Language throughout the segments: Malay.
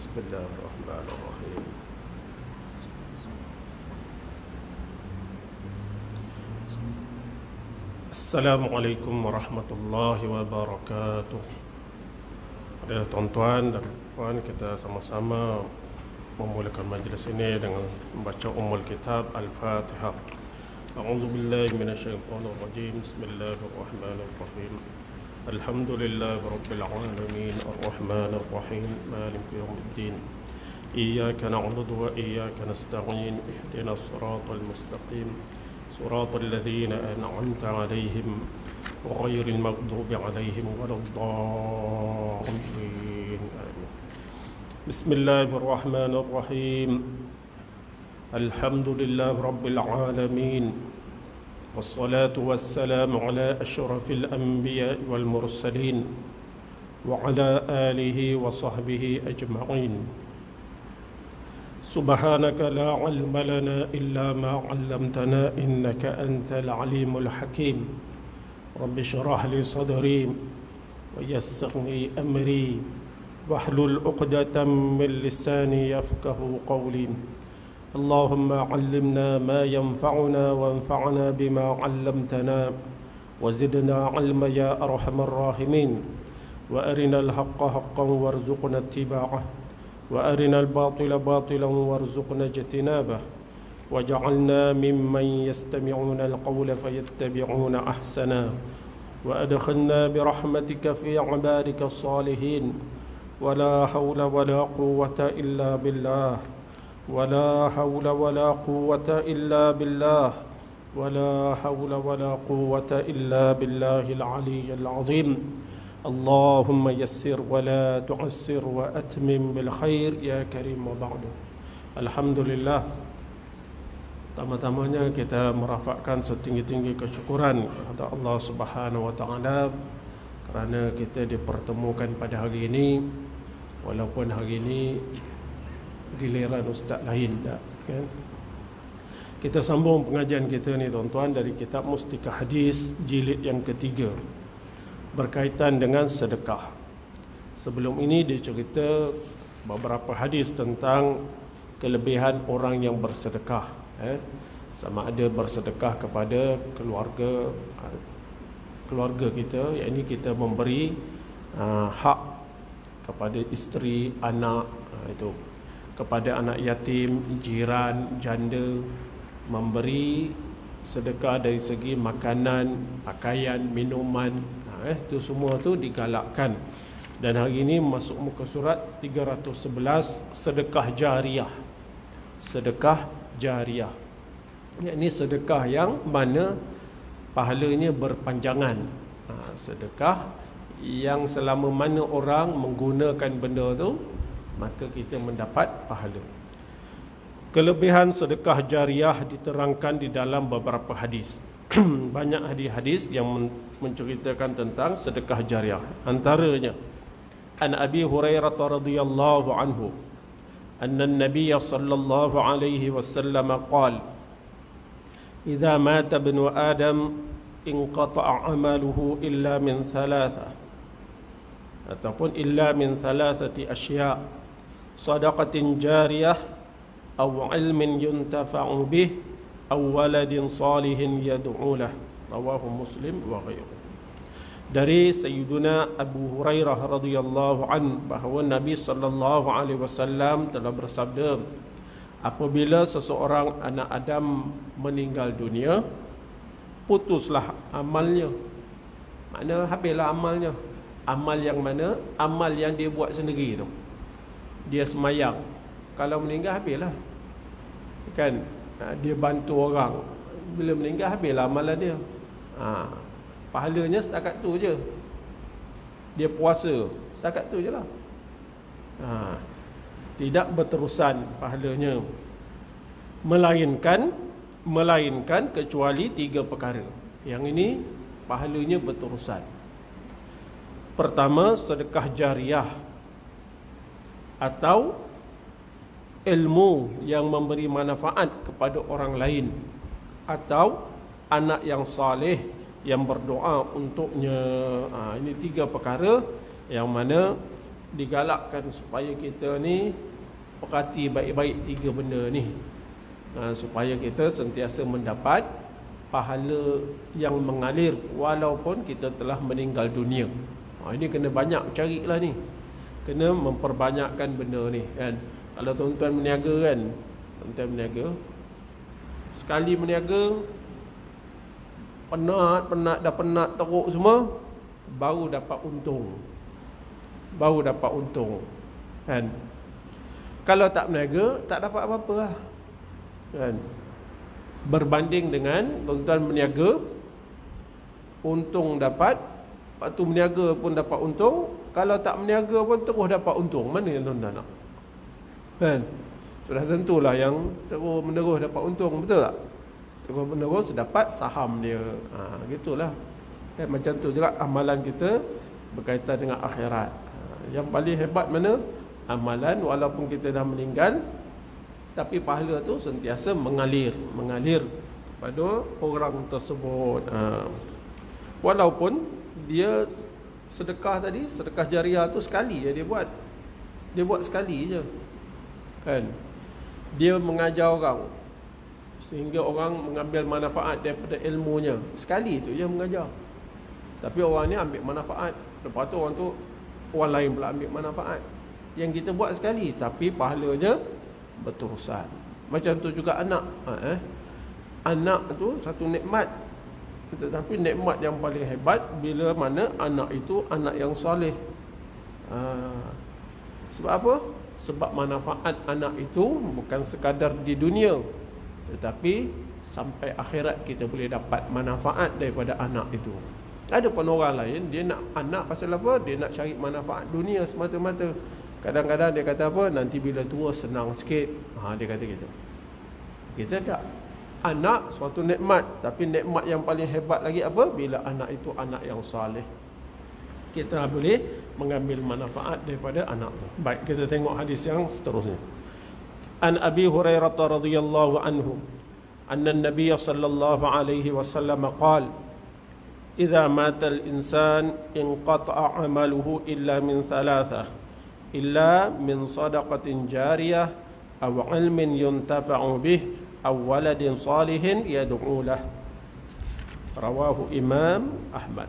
بسم الله الرحمن الرحيم. Assalamualaikum warahmatullahi wabarakatuh. Tuan-tuan dan puan, kita sama-sama memulakan majlis ini dengan membaca Ummul Kitab Al-Fatihah. A'udzu billahi minasyaitonir rajim. Bismillahirrahmanirrahim. Alhamdulillahi rabbil alamin arrahmanir rahim maliki yaumiddin. Iyyaka na'budu wa iyyaka nasta'in. Ihdinas siratal mustaqim. صراط الذين أنعمت عليهم غير المغضوب عليهم ولا الضالين. بسم الله الرحمن الرحيم. الحمد لله رب العالمين والصلاة والسلام على أشرف الأنبياء والمرسلين وعلى آله وصحبه أجمعين. سبحانك لا علم لنا إلا ما علمتنا إنك أنت العليم الحكيم. رب اشرح لي صدري ويسر لي أمري واحلل عقدة من لساني يفقه قولي. اللهم علمنا ما ينفعنا وانفعنا بما علمتنا وزدنا علما يا أرحم الراحمين. وأرنا الحق حقا وارزقنا اتباعه وأرنا الباطل باطلا وارزقنا اجتنابه وجعلنا ممن يستمعون القول فيتبعون أحسنه وأدخلنا برحمتك في عبادك الصالحين. ولا حول ولا قوة إلا بالله ولا حول ولا قوة إلا بالله ولا حول ولا قوة إلا بالله العلي العظيم. اللهم يسر ولا تعسر وأتمم بالخير يا كريم وبعد. Alhamdulillah, pertama-tamanya kita merafakkan setinggi-tinggi kesyukuran kepada Allah Subhanahu wa taala kerana kita dipertemukan pada hari ini, walaupun hari ini giliran ustaz lain tak, kan? Kita sambung pengajian kita ni tuan-tuan dari kitab Mustikah Hadis jilid yang ketiga berkaitan dengan sedekah. Sebelum ini dia cerita beberapa hadis tentang kelebihan orang yang bersedekah, sama ada bersedekah kepada keluarga kita, yakni kita memberi hak kepada isteri, anak, itu kepada anak yatim, jiran, janda, memberi sedekah dari segi makanan, pakaian, minuman, itu semua tu digalakkan. Dan hari ini masuk muka surat 311, sedekah jariah. Sedekah jariah, yakni sedekah yang mana pahalanya berpanjangan. Sedekah yang selama mana orang menggunakan benda tu, maka kita mendapat pahala. Kelebihan sedekah jariah diterangkan di dalam beberapa hadis. Banyak hadis-hadis yang menceritakan tentang sedekah jariah. Antaranya an Abi Hurairah radhiyallahu anhu anna an-nabiy sallallahu alaihi wasallam qala idza mata ibnu adam inqata'a amaluhu illa min thalatha, ataupun illa min thalathati asya' sadaqatin jariyah aw ilmin yuntafa'u bih aw waladin salihin yad'u lah. Rawahu Muslim wa ghairuhu. Dari Sayyiduna Abu Hurairah radhiyallahu an bahawa Nabi sallallahu alaihi wasallam telah bersabda, apabila seseorang anak Adam meninggal dunia, putuslah amalnya. Makna habislah amalnya. Amal yang mana? Amal yang dia buat sendiri tu. Dia semayang, kalau meninggal habislah, kan? Dia bantu orang, bila meninggal habislah amalan dia. Pahalanya setakat tu je. Dia puasa, setakat tu je lah. Tidak berterusan pahalanya, Melainkan kecuali 3 perkara. Yang ini pahalanya berterusan. Pertama, sedekah jariah atau ilmu yang memberi manfaat kepada orang lain, atau anak yang saleh yang berdoa untuknya. Ini 3 perkara yang mana digalakkan supaya kita ni perhati baik-baik 3 benda ni, supaya kita sentiasa mendapat pahala yang mengalir walaupun kita telah meninggal dunia. Ini kena banyak carilah ni, kena memperbanyakkan benda ni kan. Kalau tuan-tuan berniaga kan, tuan-tuan berniaga, sekali berniaga penat teruk semua, baru dapat untung kan. Kalau tak berniaga tak dapat apa-apa lah kan. Berbanding dengan tuan-tuan berniaga, untung dapat, lepas tu berniaga pun dapat untung. Kalau tak berniaga pun terus dapat untung. Mana yang tuan-tuan nak kan? Sudah tentulah yang terus menerus dapat untung, betul tak? Terus menerus dapat saham dia. Gitulah kan. Macam tu juga amalan kita berkaitan dengan akhirat. Yang paling hebat mana? Amalan walaupun kita dah meninggal, tapi pahala tu sentiasa mengalir kepada orang tersebut. Walaupun dia sedekah tadi, sedekah jariah tu sekali je dia buat sekali je kan. Dia mengajar orang sehingga orang mengambil manfaat daripada ilmunya, sekali tu je mengajar. Tapi orang ni ambil manfaat, lepas tu orang lain pula ambil manfaat. Yang kita buat sekali, tapi pahalanya berterusan. Macam tu juga anak. Anak tu satu nikmat, tetapi nikmat yang paling hebat bila mana anak itu anak yang soleh. Sebab apa? Sebab manfaat anak itu bukan sekadar di dunia, tetapi sampai akhirat kita boleh dapat manfaat daripada anak itu. Ada pun orang lain, dia nak anak pasal apa? Dia nak cari manfaat dunia semata-mata. Kadang-kadang dia kata apa? Nanti bila tua senang sikit. Dia kata gitu. Kita tak. Anak suatu nikmat, tapi nikmat yang paling hebat lagi apa? Bila anak itu anak yang saleh. Kita boleh mengambil manfaat daripada anak tu. Baik, kita tengok hadis yang seterusnya. An Abi Hurairah radhiyallahu anhu, anna an-nabiy sallallahu alaihi wasallam qala: "Idza mata al-insan inqata'a 'amaluhu illa min thalathah. Illa min sadaqatin jariyah aw ilmin yuntafa'u bih aw waladin salihin yad'u lah." Rawahu Imam Ahmad.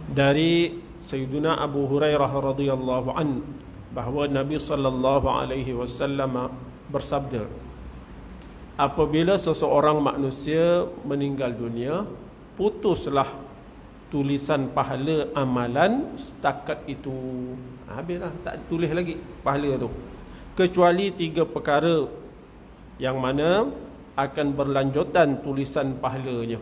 Dari Sayyidina Abu Hurairah radhiyallahu an, bahawa Nabi sallallahu alaihi wasallam bersabda, apabila seseorang manusia meninggal dunia, putuslah tulisan pahala amalan setakat itu. Habislah, tak tulis lagi pahala tu, kecuali 3 perkara yang mana akan berlanjutan tulisan pahalanya.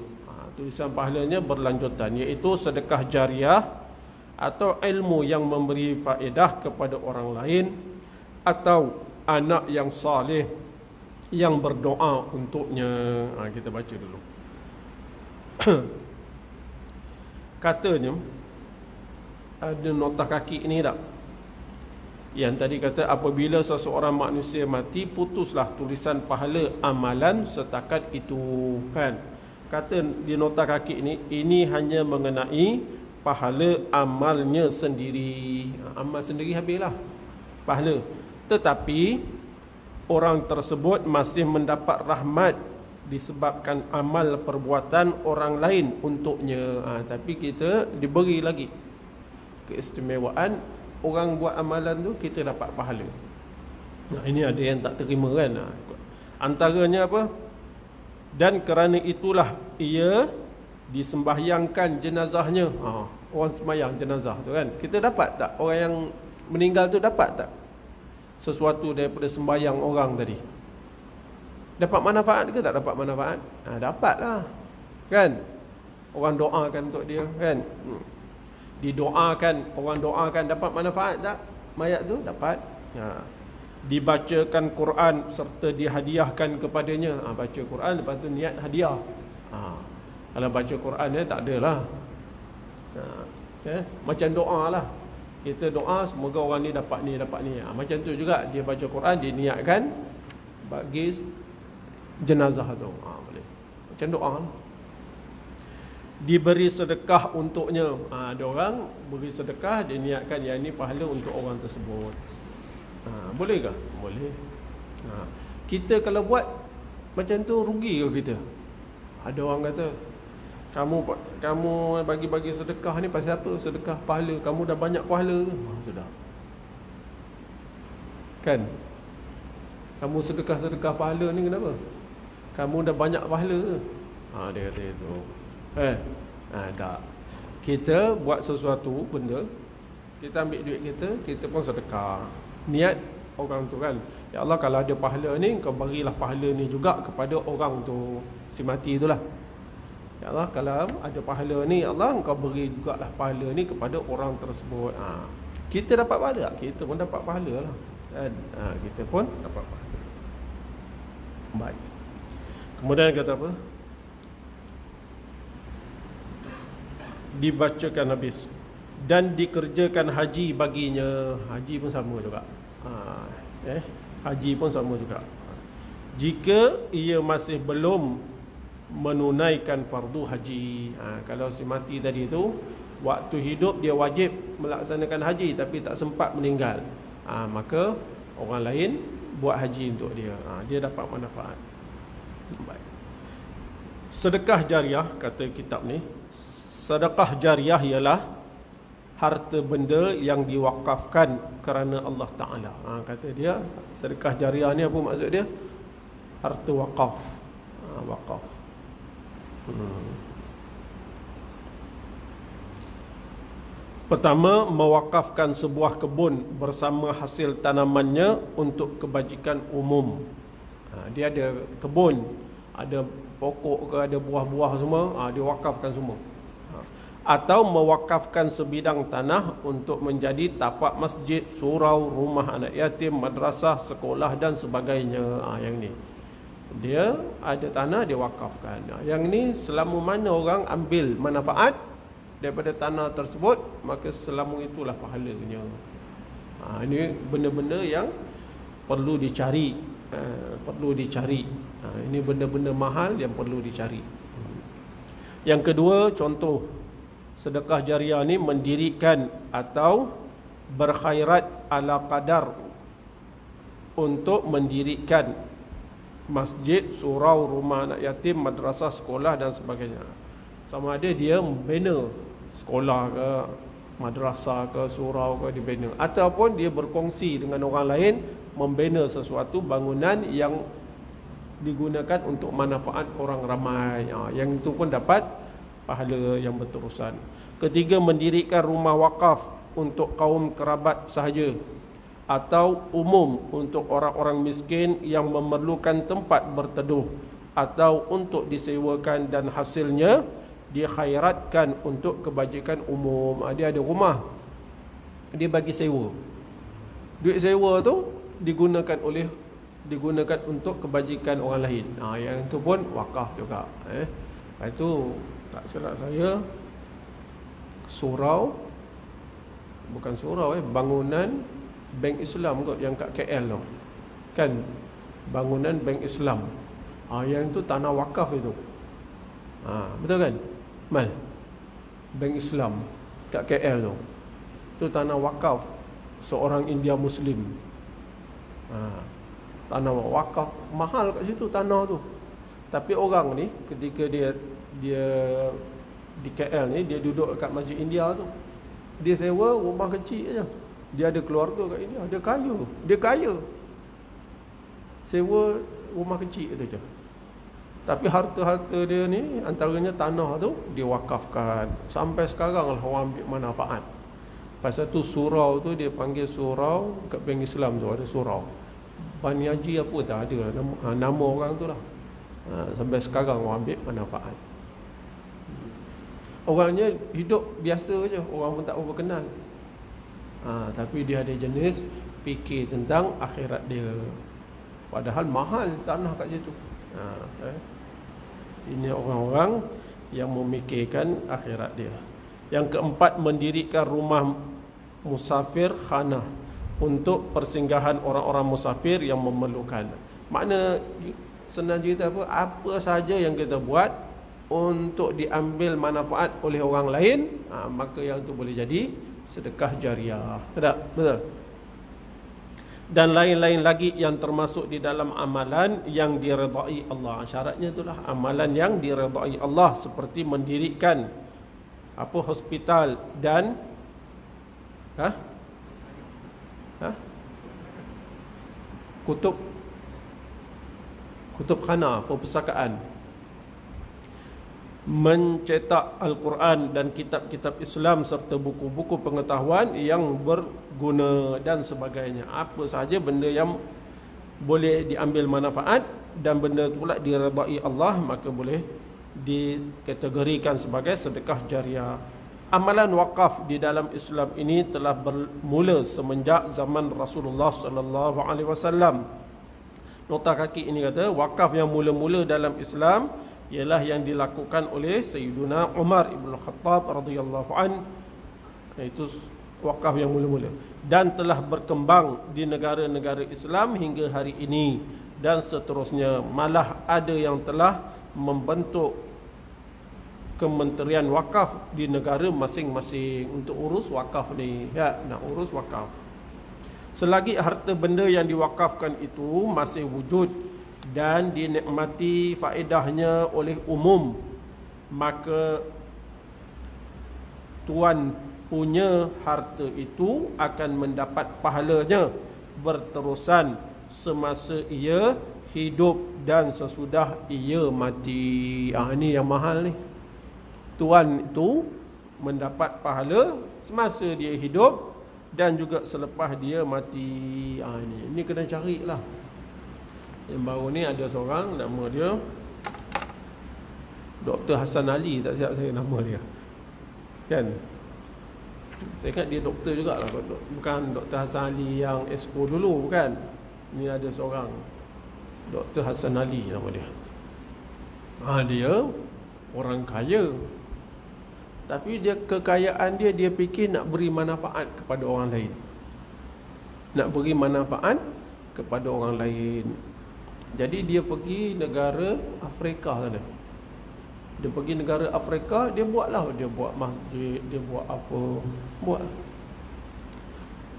Tulisan pahalanya berlanjutan, iaitu sedekah jariah atau ilmu yang memberi faedah kepada orang lain, atau anak yang saleh yang berdoa untuknya. Kita baca dulu. Katanya, ada nota kaki ni tak? Yang tadi kata apabila seseorang manusia mati, putuslah tulisan pahala amalan setakat itu kan. Kata di nota kaki ini hanya mengenai pahala amalnya sendiri. Amal sendiri habislah pahala. Tetapi orang tersebut masih mendapat rahmat disebabkan amal perbuatan orang lain untuknya. Tapi kita diberi lagi keistimewaan, orang buat amalan tu kita dapat pahala. Ini ada yang tak terima kan. Antaranya apa? Dan kerana itulah ia disembahyangkan jenazahnya. Orang sembahyang jenazah tu kan, kita dapat tak? Orang yang meninggal tu dapat tak sesuatu daripada sembahyang orang tadi? Dapat manfaat ke tak dapat manfaat? Dapatlah kan. Orang doakan untuk dia kan. Didoakan, orang doakan, dapat manfaat tak mayat tu? Dapat. Dibacakan Quran serta dihadiahkan kepadanya. Baca Quran lepas tu niat hadiah. Kalau baca Quran dia tak adalah. Macam doa lah, kita doa semoga orang ni dapat ni, dapat ni. Macam tu juga dia baca Quran, dia niatkan bagi jenazah tu. Boleh macam doa lah. diberi sedekah untuknya. Ada orang beri sedekah, dia niatkan yang ini pahala untuk orang tersebut. Boleh ke? Boleh. Kita kalau buat macam tu, rugi ke kita? Ada orang kata, kamu bagi-bagi sedekah ni pasal apa? Sedekah pahala, kamu dah banyak pahala ke? Sudah. Kan? Kamu sedekah pahala ni kenapa? Kamu dah banyak pahala ke? Dia kata itu. Tak. Kita buat sesuatu benda, kita ambil duit kita pun sedekah. Niat orang tu kan, ya Allah, kalau ada pahala ni, kau berilah pahala ni juga kepada orang tu, si mati itulah. Ya Allah, kalau ada pahala ni, ya Allah, kau beri jugalah pahala ni kepada orang tersebut. Kita dapat pahala, kita pun dapat pahala lah. Kita pun dapat pahala. Baik. Kemudian kata apa? Dibacakan habis dan dikerjakan haji baginya. Haji pun sama juga. Haji pun sama juga. Jika ia masih belum menunaikan fardu haji. Kalau si mati tadi tu, waktu hidup dia wajib melaksanakan haji tapi tak sempat meninggal, maka orang lain buat haji untuk dia. Dia dapat manfaat. Baik. Sedekah jariah, kata kitab ni, sedekah jariah ialah harta benda yang diwakafkan kerana Allah Ta'ala. Kata dia, sedekah jariah ni apa maksud dia? Harta wakaf. Wakaf. Pertama, mewakafkan sebuah kebun bersama hasil tanamannya untuk kebajikan umum. Dia ada kebun, ada pokok ke, ada buah-buah semua, dia wakafkan semua. Atau mewakafkan sebidang tanah untuk menjadi tapak masjid, surau, rumah anak yatim, madrasah, sekolah dan sebagainya. Yang ni dia ada tanah, dia wakafkan. Yang ni selama mana orang ambil manfaat daripada tanah tersebut, maka selama itulah pahalanya. Ini benda-benda yang perlu dicari. Ini benda-benda mahal yang perlu dicari. Yang kedua, contoh sedekah jariah ni mendirikan atau berkhairat ala qadar untuk mendirikan masjid, surau, rumah anak yatim, madrasah, sekolah dan sebagainya. Sama ada dia membina sekolah ke, madrasah ke, surau ke, dibina, ataupun dia berkongsi dengan orang lain membina sesuatu bangunan yang digunakan untuk manfaat orang ramai. Yang itu pun dapat pahala yang berterusan. Ketiga, mendirikan rumah wakaf untuk kaum kerabat sahaja atau umum untuk orang-orang miskin yang memerlukan tempat berteduh, atau untuk disewakan dan hasilnya dikhairatkan untuk kebajikan umum. Dia ada rumah, dia bagi sewa. Duit sewa tu digunakan untuk kebajikan orang lain. Yang itu pun wakaf juga. Lepas tu tak silap saya, surau, bukan surau, bangunan Bank Islam kot yang kat KL tu, kan, bangunan Bank Islam. Yang tu tanah wakaf itu. Betul kan, Mal? Bank Islam kat KL tu, tu tanah wakaf seorang India Muslim. Tanah wakaf mahal kat situ tanah tu. Tapi orang ni ketika dia di KL ni, dia duduk kat Masjid India tu, dia sewa rumah kecil aja. Dia ada keluarga kat India, dia kaya. Sewa rumah kecil tu je. Tapi harta-harta dia ni, antaranya tanah tu diwakafkan. Sampai sekarang lah orang ambil manfaat. Pasal tu surau tu dia panggil surau, kat Bank Islam tu ada surau. Bani Haji apa tak ada nama orang tu lah. Sampai sekarang orang ambil manfaat. Orangnya hidup biasa je, orang pun tak berapa kenal. Tapi dia ada jenis fikir tentang akhirat dia. Padahal mahal tanah kat situ. Ini orang-orang yang memikirkan akhirat dia. Yang keempat, mendirikan rumah musafir khanah untuk persinggahan orang-orang musafir yang memerlukan. Makna senang cerita apa sahaja yang kita buat untuk diambil manfaat oleh orang lain, maka yang itu boleh jadi sedekah jariah. Tak? Betul? Dan lain-lain lagi yang termasuk di dalam amalan yang diredai Allah. Syaratnya itulah amalan yang diredai Allah, seperti mendirikan hospital dan kutubkhana, perpustakaan, mencetak Al-Quran dan kitab-kitab Islam serta buku-buku pengetahuan yang berguna dan sebagainya. Apa sahaja benda yang boleh diambil manfaat dan benda itu pula diredai Allah, maka boleh dikategorikan sebagai sedekah jariah. Amalan wakaf di dalam Islam ini telah bermula semenjak zaman Rasulullah sallallahu alaihi wasallam. Nota kaki ini kata wakaf yang mula-mula dalam Islam ialah yang dilakukan oleh Sayyiduna Umar Ibn Khattab radhiyallahu an. Itu wakaf yang mula-mula dan telah berkembang di negara-negara Islam hingga hari ini, dan seterusnya. Malah ada yang telah membentuk kementerian wakaf di negara masing-masing untuk urus wakaf ni. Ya, nak urus wakaf. Selagi harta benda yang diwakafkan itu masih wujud dan dinikmati faedahnya oleh umum, maka tuan punya harta itu akan mendapat pahalanya berterusan semasa ia hidup dan sesudah ia mati. Ini yang mahal ni. Tuan itu mendapat pahala semasa dia hidup dan juga selepas dia mati. Ini kena carilah. Yang baru ni ada seorang, nama dia Dr. Hassan Ali, tak siap saya nama dia. Kan? Saya ingat dia doktor jugalah. Bukan Dr. Hassan Ali yang Esko dulu, bukan. Ni ada seorang Dr. Hassan Ali nama dia. Dia orang kaya. Tapi dia kekayaan dia fikir nak beri manfaat kepada orang lain. Nak beri manfaat kepada orang lain. Jadi dia pergi negara Afrika sana. Dia pergi negara Afrika, dia buatlah, dia buat masjid, dia buat apa, buat.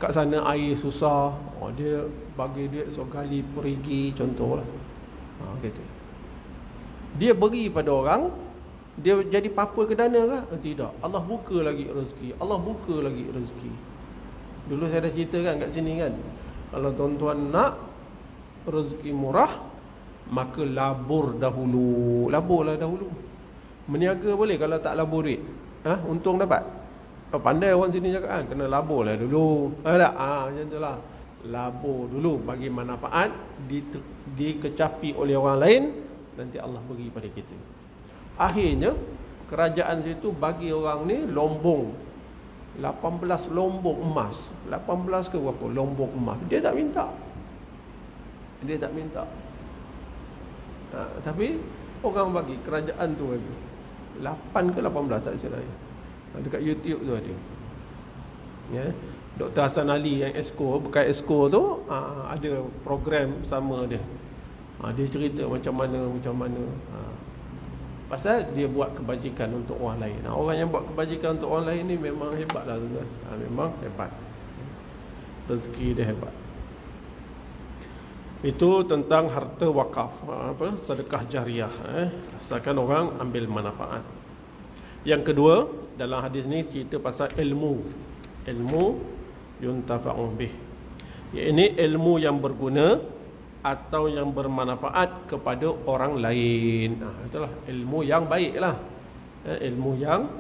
Kat sana air susah, dia bagi duit sekali perigi, contohlah. Gitu. Dia beri pada orang, dia jadi papa ke dana kah? Tidak. Allah buka lagi rezeki, Allah buka lagi rezeki. Dulu saya dah cerita kan kat sini kan. Kalau tuan-tuan nak rezeki murah, maka labur dahulu. Laburlah dahulu. Meniaga boleh kalau tak labur duit. Untung dapat. Pandai orang sini cakap kan, kena laburlah dulu. Tak? Macam itulah. Labur dulu bagi manfaat, dikecapi oleh orang lain, nanti Allah bagi pada kita. Akhirnya kerajaan situ bagi orang ni lombong 18 lombong emas. 18 ke berapa lombong emas. Dia tak minta. Tapi orang bagi, kerajaan tu bagi 8 ke 18 tak silap saya. Dekat YouTube tu ada. Ya. Dr. Hassan Ali yang Esko, bekas Esko tu ada program sama dia. Dia cerita macam mana. Pasal dia buat kebajikan untuk orang lain. Orang yang buat kebajikan untuk orang lain ni memang hebatlah tuan-tuan. Memang hebat. Rezeki dia hebat. Itu tentang harta wakaf, sedekah jariah, asalkan orang ambil manfaat. Yang kedua, dalam hadis ni cerita pasal ilmu yuntafa'u bih. Ini ilmu yang berguna atau yang bermanfaat kepada orang lain. Itulah ilmu yang baiklah. Ilmu yang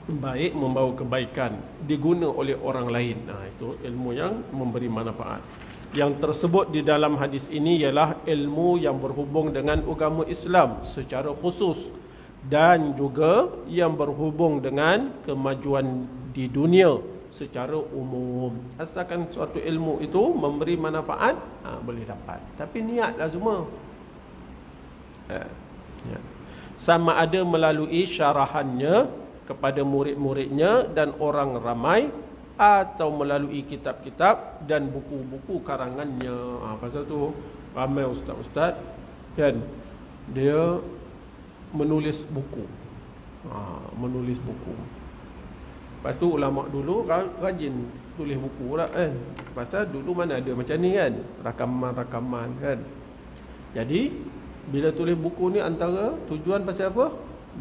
baik membawa kebaikan, diguna oleh orang lain. Itu ilmu yang memberi manfaat. Yang tersebut di dalam hadis ini ialah ilmu yang berhubung dengan agama Islam secara khusus dan juga yang berhubung dengan kemajuan di dunia secara umum. Asalkan suatu ilmu itu memberi manfaat, boleh dapat. Tapi niatlah semua. Sama ada melalui syarahannya kepada murid-muridnya dan orang ramai, atau melalui kitab-kitab dan buku-buku karangannya. Pasal tu ramai ustaz-ustaz kan, dia menulis buku. Menulis buku. Lepas tu ulama dulu rajin tulis buku lah kan. Pasal dulu mana ada macam ni kan, rakaman-rakaman kan. Jadi bila tulis buku ni antara tujuan pasal apa?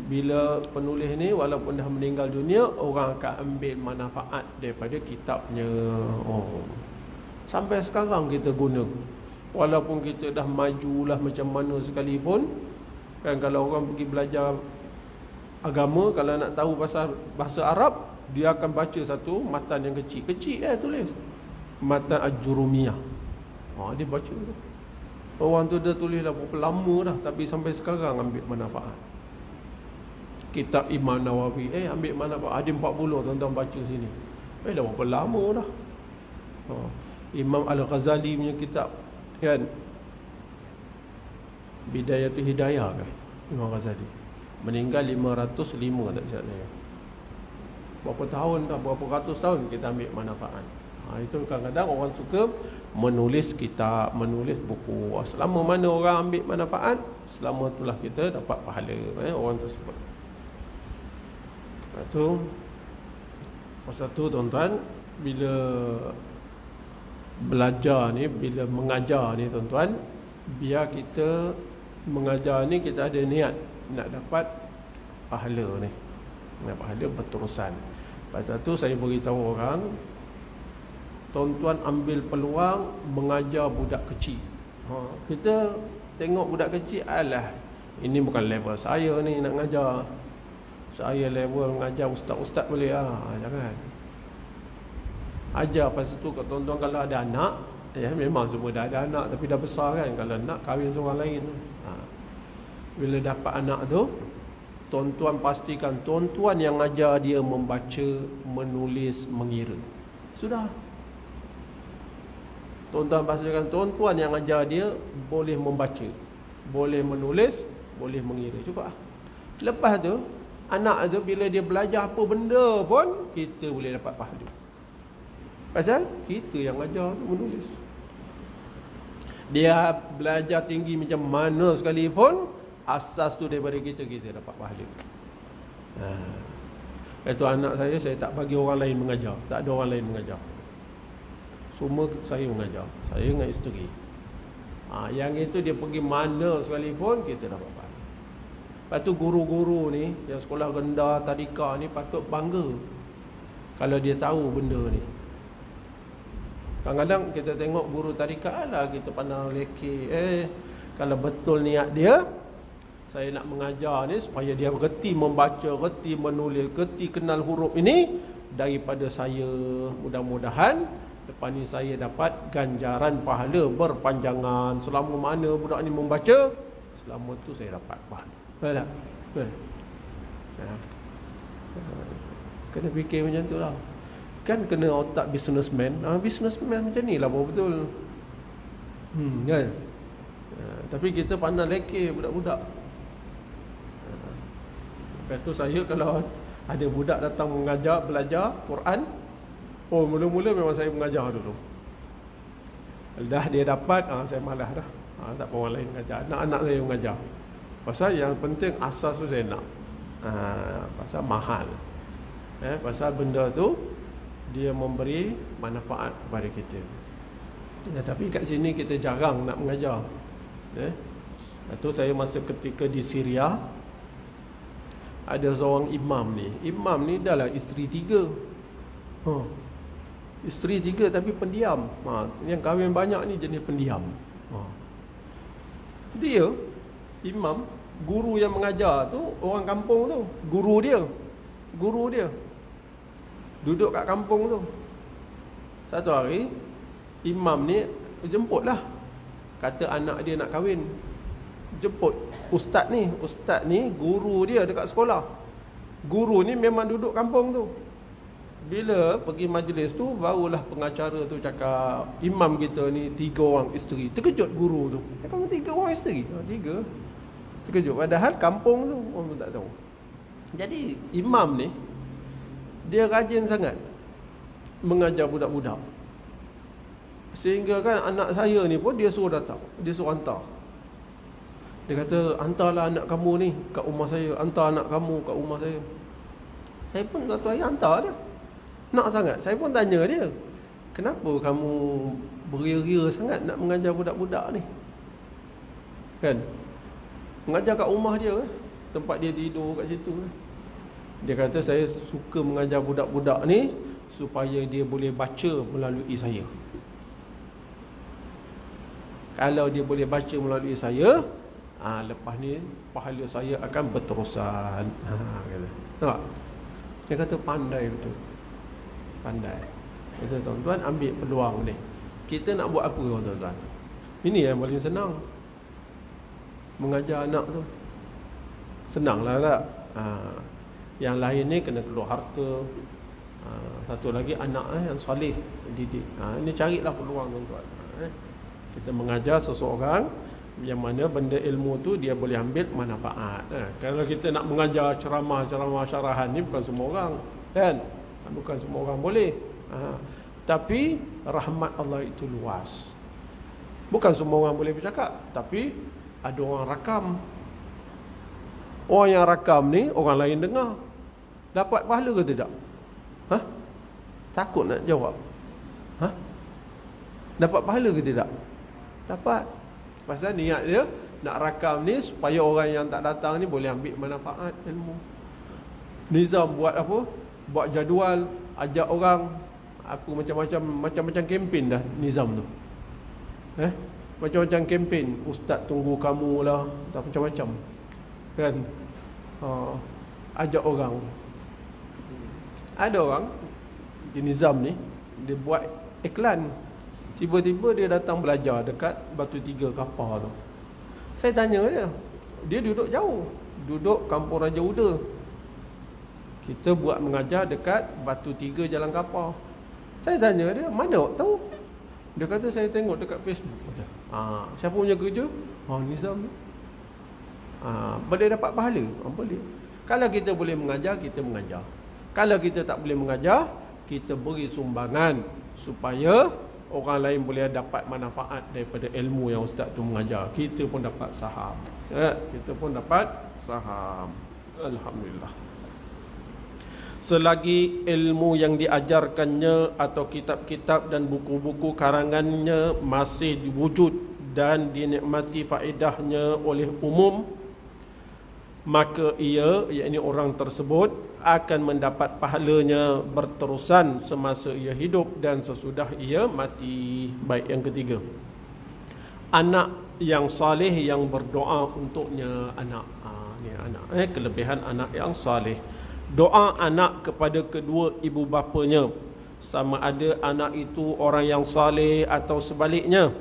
Bila penulis ni walaupun dah meninggal dunia, orang akan ambil manfaat daripada kitabnya. Sampai sekarang kita guna. Walaupun kita dah majulah macam mana sekalipun kan, kalau orang pergi belajar agama, kalau nak tahu pasal bahasa Arab, dia akan baca satu matan yang kecil tulis matan Al-Jurumiyah. Dia baca tu. Orang tu dah tulis dah berapa lama dah, tapi sampai sekarang ambil manfaat. Kitab Imam Nawawi ambil manfaat. Ada 40 tuan-tuan baca sini. Dah berapa lama dah. Imam Al-Ghazali punya kitab kan, Bidayatul Hidayah kan, Imam Ghazali meninggal 505 tak silap saya. Berapa tahun dah, berapa ratus tahun kita ambil manfaat. Itu kadang-kadang orang suka menulis kitab, menulis buku. Selama mana orang ambil manfaat, selama itulah kita dapat pahala orang tersebut. Itu pasal tu tuan-tuan, bila belajar ni, bila mengajar ni tuan-tuan, biar kita mengajar ni kita ada niat nak dapat pahala ni, nak pahala berterusan. Lepas tu saya beritahu orang, tuan-tuan ambil peluang mengajar budak kecil. Kita tengok budak kecil, alah ini bukan level saya ni nak mengajar. Saya level mengajar ustaz-ustaz boleh jangan. Ajar pasal tu tuan-tuan kalau ada anak, memang semua dah ada anak tapi dah besar kan. Kalau nak kahwin seorang lain, bila dapat anak tu, tuan-tuan pastikan tuan-tuan yang ajar dia membaca, menulis, mengira. Sudah. Tuan-tuan pastikan tuan-tuan yang ajar dia boleh membaca, boleh menulis, boleh mengira. Cukup lah. Lepas tu, anak tu bila dia belajar apa benda pun, kita boleh dapat pahala. Pasal kita yang ajar tu menulis. Dia belajar tinggi macam mana sekalipun, asas tu daripada kita dapat pahala. Itu anak saya tak bagi orang lain mengajar. Tak ada orang lain mengajar. Semua saya mengajar. Saya dengan isteri. Yang itu dia pergi mana sekalipun, kita dapat pahala. Lepas tu guru-guru ni, yang sekolah rendah, tadika ni patut bangga kalau dia tahu benda ni. Kadang-kadang kita tengok guru tadika, kita pandang leki. Kalau betul niat dia, saya nak mengajar ni supaya dia reti membaca, reti menulis, reti kenal huruf ini daripada saya. Mudah-mudahan lepas ni saya dapat ganjaran pahala berpanjangan. Selama mana budak ni membaca, selama tu saya dapat pahala. Betul tak? Kena fikir macam tu lah. Kan kena otak businessman. Businessman macam ni lah betul. Kan? Tapi kita pandang leki budak-budak. Lepas tu saya kalau ada budak datang mengajar, belajar Quran, mula-mula memang saya mengajar dulu. Dah dia dapat, saya malas dah. Tak apa orang lain mengajar. Anak-anak saya mengajar. Pasal yang penting asas tu saya nak. Pasal mahal. Pasal benda tu dia memberi manfaat kepada kita. Tapi kat sini kita jarang nak mengajar. Itu saya masa ketika di Syria, ada seorang imam ni. Imam ni dah lah isteri 3. Isteri 3 tapi pendiam. Yang kahwin banyak ni jenis pendiam. Dia imam, guru yang mengajar tu orang kampung tu. Guru dia duduk kat kampung tu. Satu hari imam ni jemputlah, kata anak dia nak kahwin. Jemput ustaz ni guru dia dekat sekolah. Guru ni memang duduk kampung tu. Bila pergi majlis tu, barulah pengacara tu cakap, imam kita ni 3 orang isteri. Terkejut guru tu. Kamu 3 orang isteri? 3. Terkejut. Padahal kampung tu orang tak tahu. Jadi imam ni dia rajin sangat mengajar budak-budak. Sehingga kan anak saya ni pun dia suruh datang, dia suruh hantar. Dia kata, hantarlah anak kamu ni kat rumah saya, hantar anak kamu kat rumah saya. Saya pun satu hari hantar dia. Nak sangat. Saya pun tanya dia, kenapa kamu beria-ria sangat nak mengajar budak-budak ni? Kan? Mengajar kat rumah dia, tempat dia tidur kat situ. Dia kata, saya suka mengajar budak-budak ni supaya dia boleh baca melalui saya. Kalau dia boleh baca melalui saya, lepas ni pahala saya akan berterusan. Kata. Nampak? Dia kata pandai betul. Pandai. Kata tuan-tuan, ambil peluang ni. Kita nak buat apa tuan-tuan? Ini yang paling senang. Mengajar anak tu senanglah tak? Yang lain ni kena keluar harta. Satu lagi anak yang soleh didik. Ini carilah peluang tuan-tuan. Kita mengajar seseorang yang mana benda ilmu tu dia boleh ambil manfaat. Kalau kita nak mengajar ceramah-ceramah syarahan ni bukan semua orang, kan? Bukan semua orang boleh. Tapi rahmat Allah itu luas. Bukan semua orang boleh bercakap, tapi ada orang rakam. Orang yang rakam ni orang lain dengar. Dapat pahala ke tidak? Takut nak jawab. Dapat pahala ke tidak? Dapat. Pasal niat dia nak rakam ni supaya orang yang tak datang ni boleh ambil manfaat ilmu. Nizam buat apa? Buat jadual, ajak orang apa macam-macam kempen dah Nizam tu. Macam-macam kempen, ustaz tunggu kamu lah, tak macam-macam. Kan? Ajak orang. Ada orang di Nizam ni dia buat iklan. Tiba-tiba dia datang belajar dekat Batu Tiga Kapar tu. Saya tanya dia duduk jauh, duduk Kampung Raja Uda. Kita buat mengajar dekat Batu Tiga Jalan Kapar. Saya tanya dia, mana awak tahu? Dia kata, saya tengok dekat Facebook. Siapa punya kerja? Nizam ni. Boleh dapat pahala? Boleh. Kalau kita boleh mengajar, kita mengajar. Kalau kita tak boleh mengajar, kita beri sumbangan supaya orang lain boleh dapat manfaat daripada ilmu yang ustaz tu mengajar. Kita pun dapat saham. Kita pun dapat saham. Alhamdulillah. Selagi ilmu yang diajarkannya atau kitab-kitab dan buku-buku karangannya masih wujud dan dinikmati faedahnya oleh umum, maka ia, yakni orang tersebut, akan mendapat pahalanya berterusan semasa ia hidup dan sesudah ia mati. Baik, yang ketiga, anak yang saleh yang berdoa untuknya. Kelebihan anak yang saleh. Doa anak kepada kedua ibu bapanya, sama ada anak itu orang yang saleh atau sebaliknya,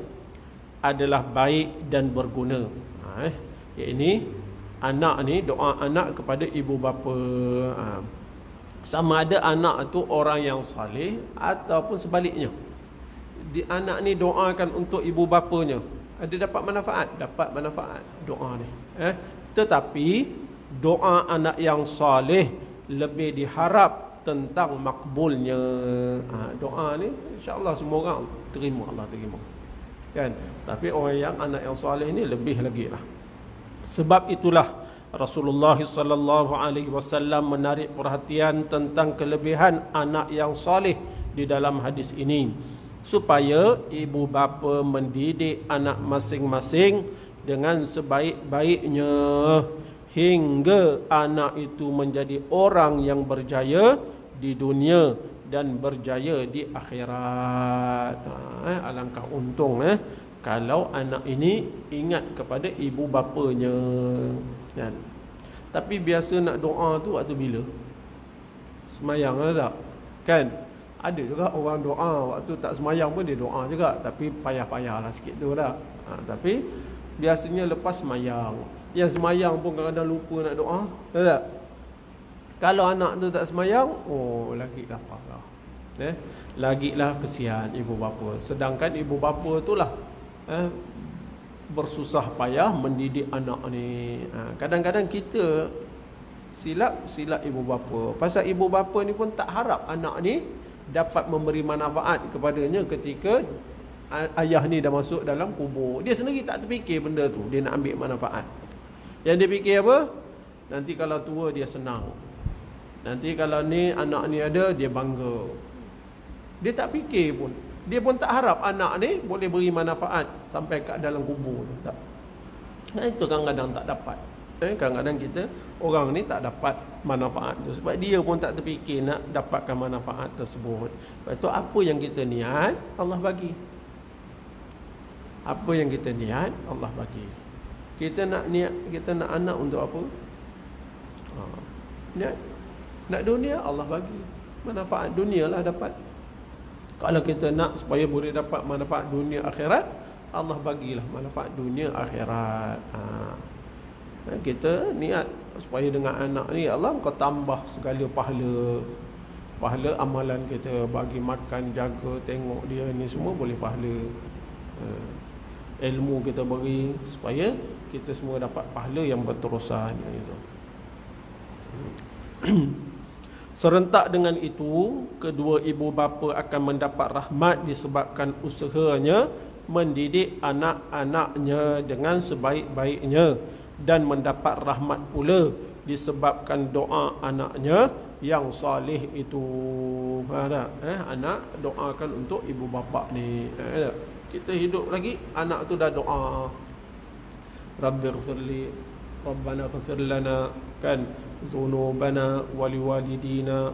adalah baik dan berguna. Ini anak ni, doa anak kepada ibu bapa, sama ada anak tu orang yang saleh ataupun sebaliknya. Anak ni doakan untuk ibu bapanya, ada dapat manfaat? Dapat manfaat doa ni. Tetapi doa anak yang saleh lebih diharap tentang makbulnya. Doa ni insya-Allah semua orang terima, Allah terima. Kan? Tapi orang yang anak yang saleh ni lebih lagi lah. Sebab itulah Rasulullah sallallahu alaihi wasallam menarik perhatian tentang kelebihan anak yang saleh di dalam hadis ini, supaya ibu bapa mendidik anak masing-masing dengan sebaik-baiknya hingga anak itu menjadi orang yang berjaya di dunia dan berjaya di akhirat. Alangkah untung kalau anak ini ingat kepada ibu bapanya. Kan? Tapi biasa nak doa tu waktu bila? Semayang lah tak? Kan? Ada juga orang doa waktu tak semayang pun dia doa juga, tapi payah-payah lah sikit tu lah. Tapi biasanya lepas semayang. Yang semayang pun kadang-kadang lupa nak doa, tak? Kalau anak tu tak semayang, lagilah parah. Lagilah kesian ibu bapa. Sedangkan ibu bapa itulah bersusah payah mendidik anak ni. Kadang-kadang kita silap ibu bapa. Pasal ibu bapa ni pun tak harap anak ni dapat memberi manfaat kepadanya ketika ayah ni dah masuk dalam kubur, dia sendiri tak terfikir benda tu, dia nak ambil manfaat. Yang dia fikir apa? Nanti kalau tua dia senang, nanti kalau ni anak ni ada, dia bangga. Dia tak fikir pun, dia pun tak harap anak ni boleh beri manfaat sampai kat dalam kubur tu, tak. Nah, itu kadang-kadang tak dapat. Kadang-kadang kita, orang ni tak dapat manfaat tu sebab dia pun tak terfikir nak dapatkan manfaat tersebut. Lepas tu apa yang kita niat, Allah bagi. Apa yang kita niat, Allah bagi. Kita nak niat, kita nak anak untuk apa? Niat nak dunia, Allah bagi. Manfaat dunia lah dapat. Kalau kita nak supaya boleh dapat manfaat dunia akhirat, Allah bagilah manfaat dunia akhirat. Kita niat supaya dengan anak ni, Allah kau tambah segala pahala amalan kita, bagi makan, jaga, tengok dia ni semua boleh pahala. Ilmu kita beri supaya kita semua dapat pahala yang berterusan itu. Serentak dengan itu, kedua ibu bapa akan mendapat rahmat disebabkan usahanya mendidik anak-anaknya dengan sebaik-baiknya, dan mendapat rahmat pula disebabkan doa anaknya yang soleh itu. Anak doakan untuk ibu bapa ni. Kita hidup lagi, anak tu dah doa, Rabbighfirli, Rabbana ighfir lana, kan, dzunubana wali walidina.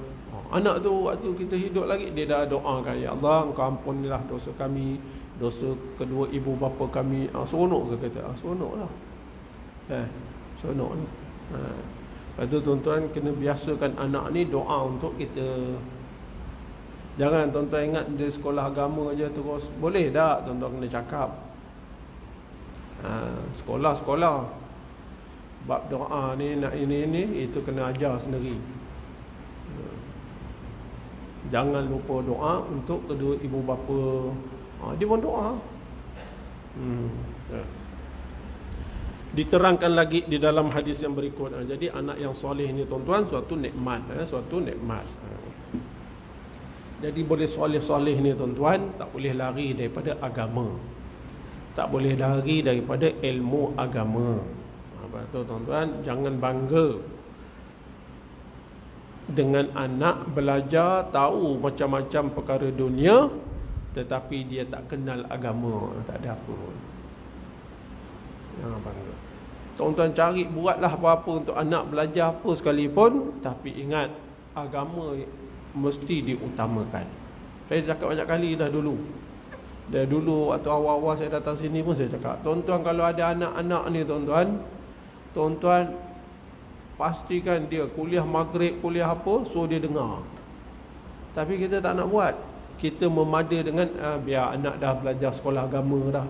Anak tu waktu kita hidup lagi, dia dah doakan, ya Allah, Engkau ampunilah dosa kami, dosa kedua ibu bapa kami. Seronok ke kata? Seronok lah. Seronok lah. Lepas tu tuan-tuan kena biasakan anak ni doa untuk kita. Jangan tuan-tuan ingat dia sekolah agama je terus. Boleh tak tuan-tuan kena cakap. Sekolah-sekolah bab doa ni, nak ini itu kena ajar sendiri. Jangan lupa doa untuk kedua ibu bapa. Dia pun doa. Diterangkan lagi di dalam hadis yang berikut. Jadi anak yang soleh ni tuan-tuan, suatu nikmat, suatu nikmat. Jadi boleh soleh-soleh ni tuan-tuan, tak boleh lari daripada agama, tak boleh lari daripada ilmu agama. Lepas tu tuan-tuan, jangan bangga dengan anak belajar tahu macam-macam perkara dunia, tetapi dia tak kenal agama, tak ada apa. Jangan bangga. Tuan-tuan cari, buatlah apa-apa untuk anak belajar apa sekalipun, tapi ingat agama mesti diutamakan. Saya cakap banyak kali dah dulu. Dah dulu waktu awal-awal saya datang sini pun saya cakap, tuan-tuan kalau ada anak-anak ni tuan-tuan pastikan dia kuliah maghrib, kuliah apa, so dia dengar. Tapi kita tak nak buat. Kita memada dengan biar anak dah belajar sekolah agama dah.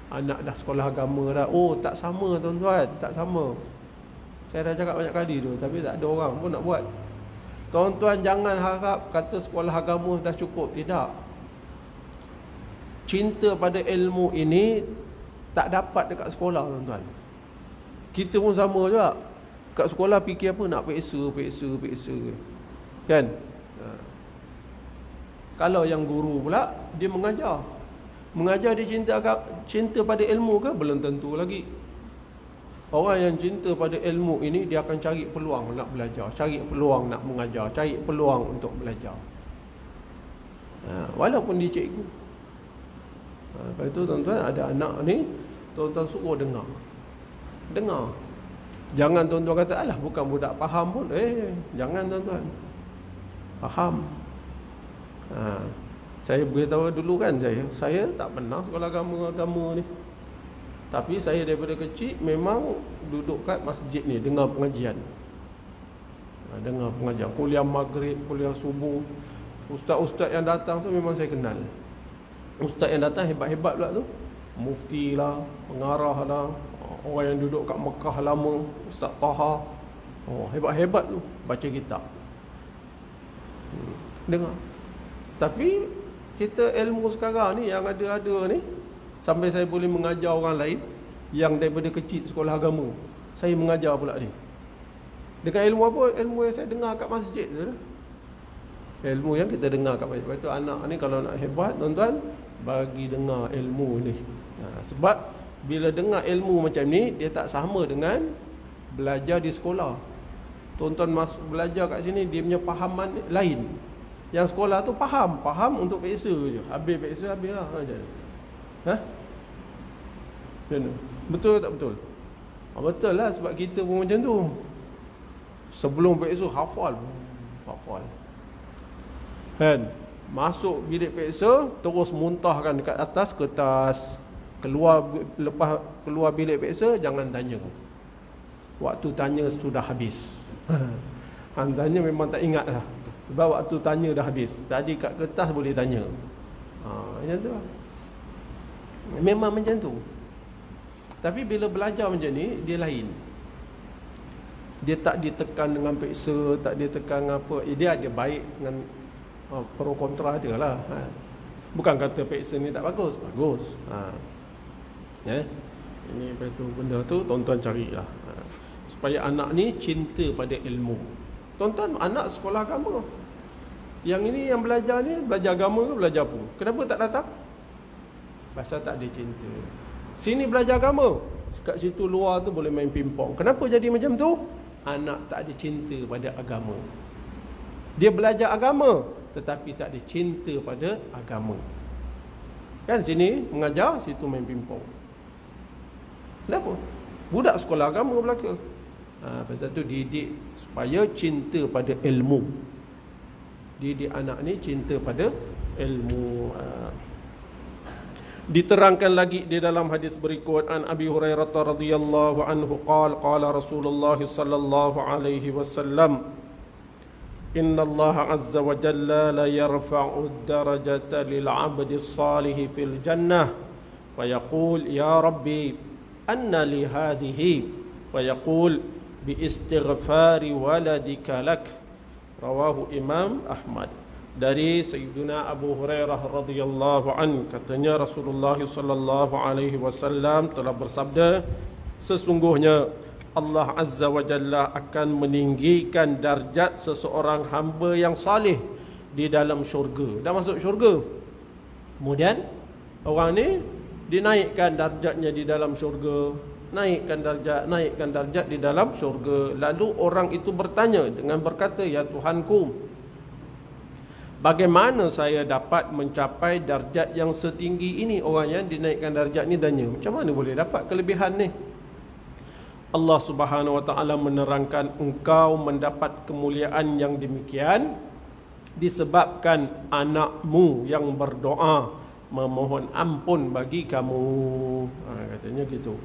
Anak dah sekolah agama dah. Oh, tak sama tuan-tuan, tak sama. Saya dah cakap banyak kali tu, tapi tak ada orang pun nak buat. Tuan-tuan jangan harap kata sekolah agama dah cukup. Tidak. Cinta pada ilmu ini tak dapat dekat sekolah tuan-tuan. Kita pun sama juga. Kat sekolah fikir apa, nak peksa. Kan? Kalau yang guru pula, dia mengajar. Mengajar dia cinta pada ilmu ke? Belum tentu lagi. Orang yang cinta pada ilmu ini, dia akan cari peluang nak belajar, cari peluang nak mengajar, cari peluang untuk belajar. Walaupun dia cikgu. Lepas itu tuan-tuan, ada anak ni, tuan-tuan suruh dengar. Jangan tuan-tuan kata, alah bukan budak faham pun. Jangan tuan-tuan. Faham. Saya beritahu dulu kan, saya tak pernah sekolah agama ni. Tapi saya daripada kecil memang duduk kat masjid ni, dengar pengajian. Kuliah maghrib, kuliah subuh. Ustaz-ustaz yang datang tu memang saya kenal. Ustaz yang datang hebat-hebat pula tu. Mufti lah, pengarah lah, orang yang duduk kat Mekah lama, Ustaz Taha. Hebat-hebat tu, baca kitab. Dengar. Tapi kita ilmu sekarang ni yang ada-ada ni, sampai saya boleh mengajar orang lain yang daripada kecil sekolah agama, saya mengajar pula dia. Dengan ilmu apa? Ilmu yang saya dengar kat masjid tu. Ilmu yang kita dengar kat masjid. Lepas tu anak ni kalau nak hebat tuan-tuan, bagi dengar ilmu ni. Sebab bila dengar ilmu macam ni, dia tak sama dengan belajar di sekolah. Tuan-tuan belajar kat sini, dia punya fahaman lain. Yang sekolah tu faham untuk peksa je. Habis peksa, habislah. Betul tak betul? Betul lah, sebab kita pun macam tu. Sebelum peksa hafal. Kan? Masuk bilik peksa, terus muntahkan dekat atas kertas. Lepas keluar bilik peksa, jangan tanya. Waktu tanya sudah habis. Tanya memang tak ingat lah. Sebab waktu tanya dah habis. Tadi kat kertas boleh tanya. Macam tu lah. Memang macam tu. Tapi bila belajar macam ni, dia lain. Dia tak ditekan dengan peksa, tak ditekan dengan apa. Dia ada baik dengan pro kontra dia lah. Bukan kata peksa ni tak bagus. Bagus. Ini benda tu tuan-tuan carilah. Supaya anak ni cinta pada ilmu. Tuan-tuan, anak sekolah agama. Yang ini yang belajar ni, belajar agama ke belajar apa? Kenapa tak datang? Pasal tak ada cinta. Sini belajar agama, kat situ luar tu boleh main pingpong. Kenapa jadi macam tu? Anak tak ada cinta pada agama. Dia belajar agama, tetapi tak ada cinta pada agama. Kan sini mengajar, situ main pingpong. Kenapa? Budak sekolah agama belaka. Pasal tu didik supaya cinta pada ilmu. Didik anak ni cinta pada ilmu. Diterangkan lagi di dalam hadis berikut, an Abi Hurairah radhiyallahu anhu qala Rasulullah sallallahu alaihi wasallam, inna Allah azza wa jalla la yarfa'u ad-darajata lil 'abdi as-salih fil jannah fa yaqul ya rabbi anna li hadhihi fa yaqul bi istighfari waladika lak. Rawahu Imam Ahmad. Dari Sayyidina Abu Hurairah radhiyallahu an, katanya Rasulullah sallallahu alaihi wasallam telah bersabda, sesungguhnya Allah azza wa jalla akan meninggikan darjat seseorang hamba yang salih di dalam syurga. Dah masuk syurga, kemudian orang ni dinaikkan darjatnya di dalam syurga, naikkan darjat di dalam syurga. Lalu orang itu bertanya dengan berkata, ya Tuhanku, bagaimana saya dapat mencapai darjat yang setinggi ini? Orang yang dinaikkan darjat ni tanya, macam mana boleh dapat kelebihan ni? Allah Subhanahu wa taala menerangkan, engkau mendapat kemuliaan yang demikian disebabkan anakmu yang berdoa memohon ampun bagi kamu. Katanya gitu.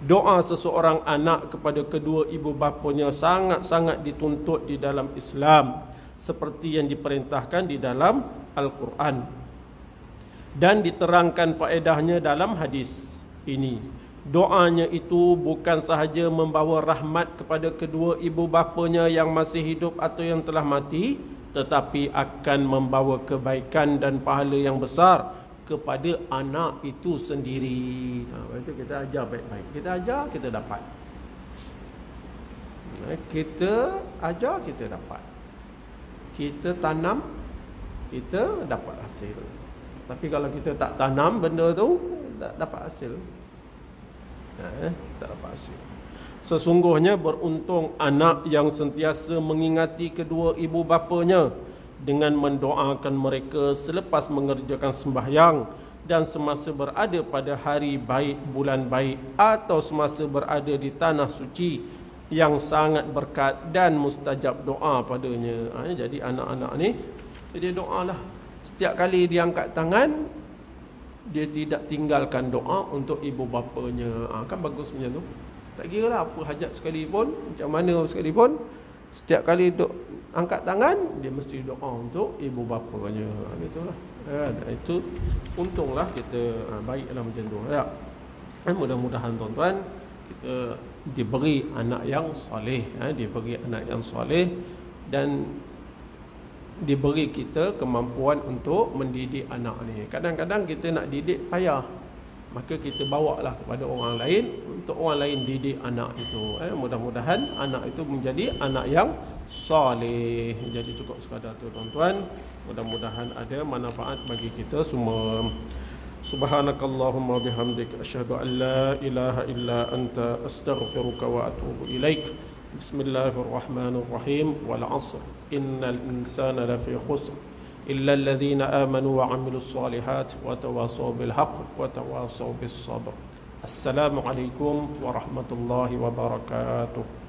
Doa seseorang anak kepada kedua ibu bapanya sangat-sangat dituntut di dalam Islam, seperti yang diperintahkan di dalam Al-Quran. Dan diterangkan faedahnya dalam hadis ini. Doanya itu bukan sahaja membawa rahmat kepada kedua ibu bapanya yang masih hidup atau yang telah mati, tetapi akan membawa kebaikan dan pahala yang besar kepada anak itu sendiri. Itu kita ajar baik-baik. Kita ajar, kita dapat. Kita ajar, kita dapat. Kita tanam, kita dapat hasil. Tapi kalau kita tak tanam benda tu, tak dapat hasil. Tak dapat hasil. Sesungguhnya beruntung anak yang sentiasa mengingati kedua ibu bapanya dengan mendoakan mereka selepas mengerjakan sembahyang dan semasa berada pada hari baik, bulan baik, atau semasa berada di tanah suci yang sangat berkat dan mustajab doa padanya. Jadi anak-anak ni, dia doalah. Setiap kali dia angkat tangan, dia tidak tinggalkan doa untuk ibu bapanya. Kan bagus macam tu. Tak kira lah apa hajat sekalipun, macam mana sekalipun, setiap kali duk angkat tangan, dia mesti doa untuk ibu bapanya. Itulah. Itu untunglah kita baiklah macam tu. Mudah-mudahan tuan-tuan kita diberi anak yang soleh, diberi anak yang soleh, dan diberi kita kemampuan untuk mendidik anak ni. Kadang-kadang kita nak didik payah, maka kita bawalah kepada orang lain untuk orang lain didik anak itu. Mudah-mudahan anak itu menjadi anak yang salih. Jadi cukup sekadar tu tuan-tuan. Mudah-mudahan ada manfaat bagi kita semua. Subhanakallahumma bihamdik asyhadu an la ilaha illa anta astaghfiruka wa atubu ilaik. Bismillahirrahmanirrahim. Wal 'asr innal insana lafi khusr illa alladhina amanu wa 'amilus solihat wa tawasaw bil haqq wa tawasaw bis sabr. Assalamualaikum warahmatullahi wabarakatuh.